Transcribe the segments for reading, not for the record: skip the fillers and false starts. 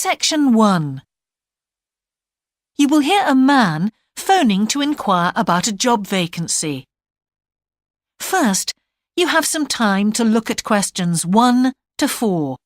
Section 1. You will hear a man phoning to inquire about a job vacancy. First, you have some time to look at questions 1 to 4.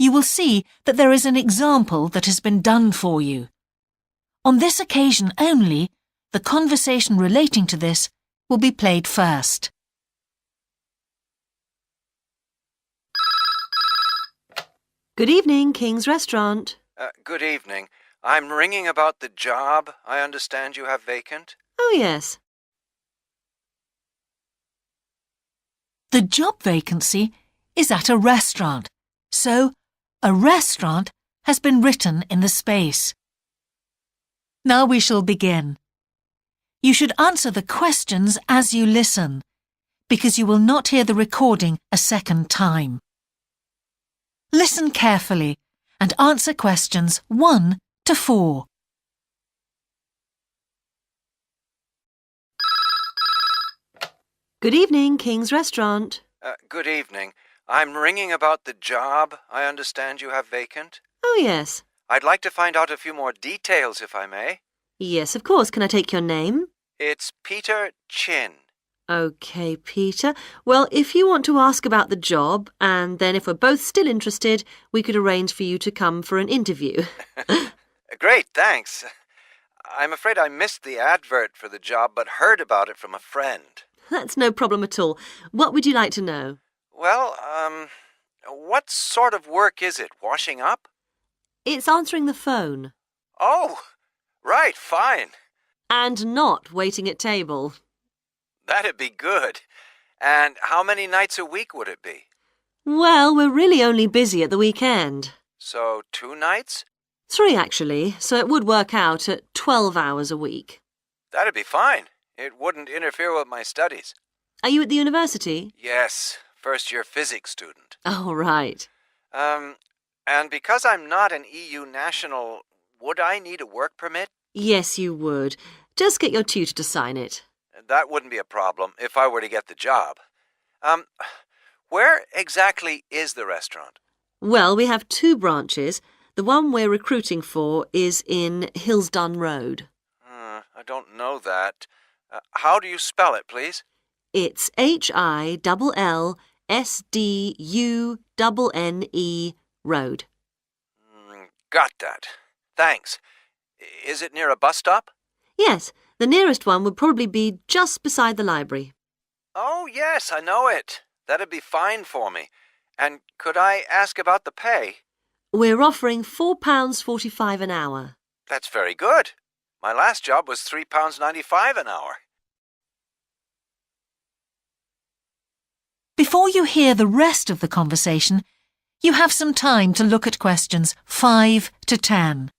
You will see that there is an example that has been done for you. On this occasion only, the conversation relating to this will be played first. Good evening, King's Restaurant. Good evening. I'm ringing about the job I understand you have vacant. Oh, yes. The job vacancy is at a restaurant, so a restaurant has been written in the space. Now we shall begin. You should answer the questions as you listen, because you will not hear the recording a second time. Listen carefully and answer questions 1 to 4. Good evening, King's Restaurant. Good evening. I'm ringing about the job I understand you have vacant. Oh, yes. I'd like to find out a few more details, if I may. Yes, of course. Can I take your name? It's Peter Chin. OK, Peter. Well, if you want to ask about the job, and then if we're both still interested, we could arrange for you to come for an interview. Great, thanks. I'm afraid I missed the advert for the job, but heard about it from a friend. That's no problem at all. What would you like to know? Well, what sort of work is it? Washing up? It's answering the phone. Oh, right, fine. And not waiting at table. That'd be good. And how many nights a week would it be? Well, we're really only busy at the weekend. So 2 nights? 3, actually, so it would work out at 12 hours a week. That'd be fine. It wouldn't interfere with my studies. Are you at the university? Yes, first-year physics student. Oh, right. And because I'm not an EU national, would I need a work permit? Yes, you would. Just get your tutor to sign it. That wouldn't be a problem if I were to get the job. Where exactly is the restaurant? Well, we have 2 branches. The one we're recruiting for is in Hillsdon Road. I don't know that. How do you spell it, please? It's HILLSDUNNE Road. Got that. Thanks. Is it near a bus stop? Yes, the nearest one would probably be just beside the library. Oh, yes, I know it. That'd be fine for me. And could I ask about the pay? We're offering £4.45 an hour. That's very good. My last job was £3.95 an hour. Before you hear the rest of the conversation, you have some time to look at questions 5 to 10.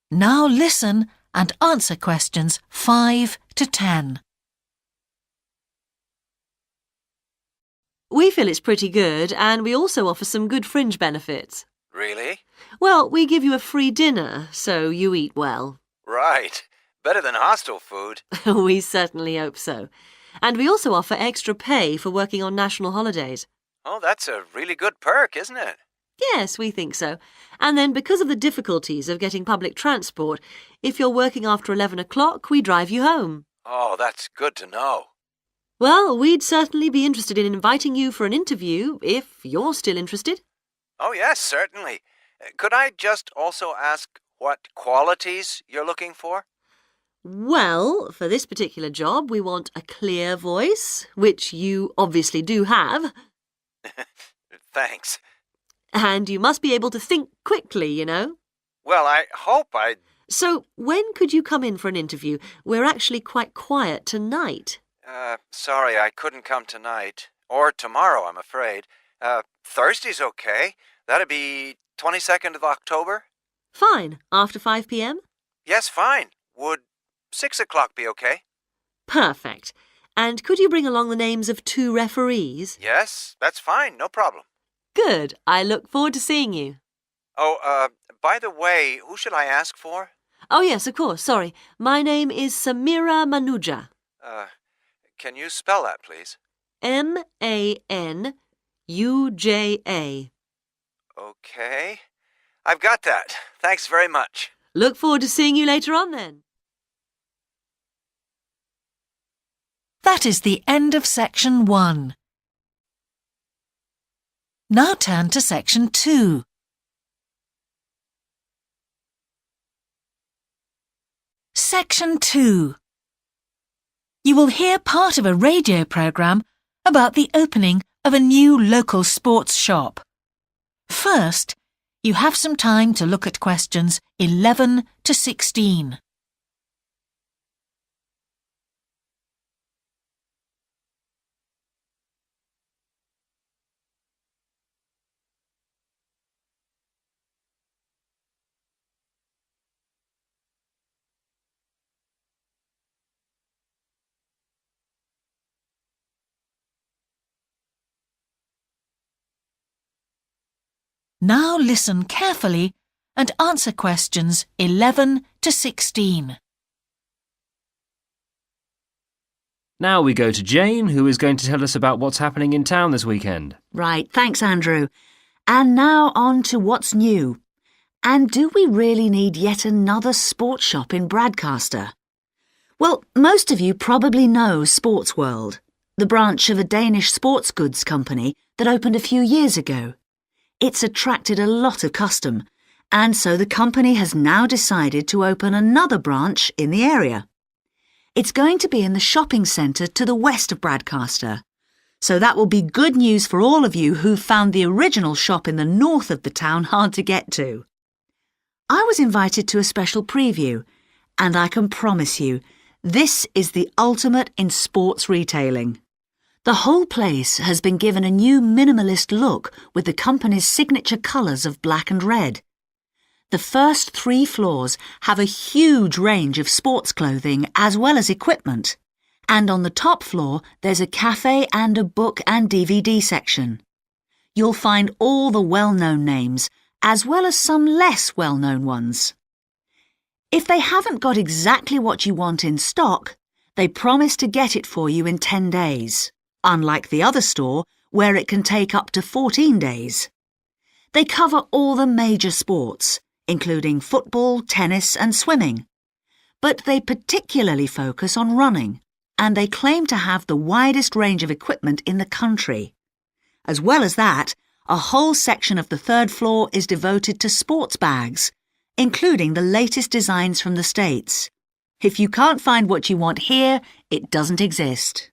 Now listen and answer questions 5 to 10. We feel it's pretty good, and we also offer some good fringe benefits. Really? Well, we give you a free dinner, so you eat well. Right. Better than hostel food. We certainly hope so. And we also offer extra pay for working on national holidays. Oh, that's a really good perk, isn't it? Yes, we think so. And then because of the difficulties of getting public transport, if you're working after 11 o'clock, we drive you home. Oh, that's good to know. Well, we'd certainly be interested in inviting you for an interview, if you're still interested. Oh, yes, certainly. Could I just also ask what qualities you're looking for? Well, for this particular job, we want a clear voice, which you obviously do have. thanks. And you must be able to think quickly, you know. Well, I hope I... So, when could you come in for an interview? We're actually quite quiet tonight. Sorry, I couldn't come tonight. Or tomorrow, I'm afraid. Thursday's okay. That'd be 22nd of October? Fine. After 5 p.m.? Yes, fine. Would 6 o'clock be okay? Perfect. And could you bring along the names of 2 referees? Yes, that's fine. No problem. Good. I look forward to seeing you. Oh, by the way, who should I ask for? Oh, yes, of course. Sorry. My name is Samira Manuja. Can you spell that, please? Manuja. Okay. I've got that. Thanks very much. Look forward to seeing you later on then. That is the end of section 1. Now turn to section 2. Section 2. You will hear part of a radio programme about the opening of a new local sports shop. First, you have some time to look at questions 11 to 16. Now listen carefully and answer questions 11 to 16. Now we go to Jane, who is going to tell us about what's happening in town this weekend. Right, thanks, Andrew. And now on to what's new. And do we really need yet another sports shop in Bradcaster? Well, most of you probably know Sports World, the branch of a Danish sports goods company that opened a few years ago. It's attracted a lot of custom, and so the company has now decided to open another branch in the area. It's going to be in the shopping centre to the west of Bradcaster, so that will be good news for all of you who found the original shop in the north of the town hard to get to. I was invited to a special preview, and I can promise you, this is the ultimate in sports retailing. The whole place has been given a new minimalist look with the company's signature colours of black and red. The first 3 floors have a huge range of sports clothing as well as equipment. And on the top floor, there's a cafe and a book and DVD section. You'll find all the well-known names, as well as some less well-known ones. If they haven't got exactly what you want in stock, they promise to get it for you in 10 days. Unlike the other store, where it can take up to 14 days. They cover all the major sports, including football, tennis and swimming. But they particularly focus on running, and they claim to have the widest range of equipment in the country. As well as that, a whole section of the 3rd floor is devoted to sports bags, including the latest designs from the States. If you can't find what you want here, it doesn't exist.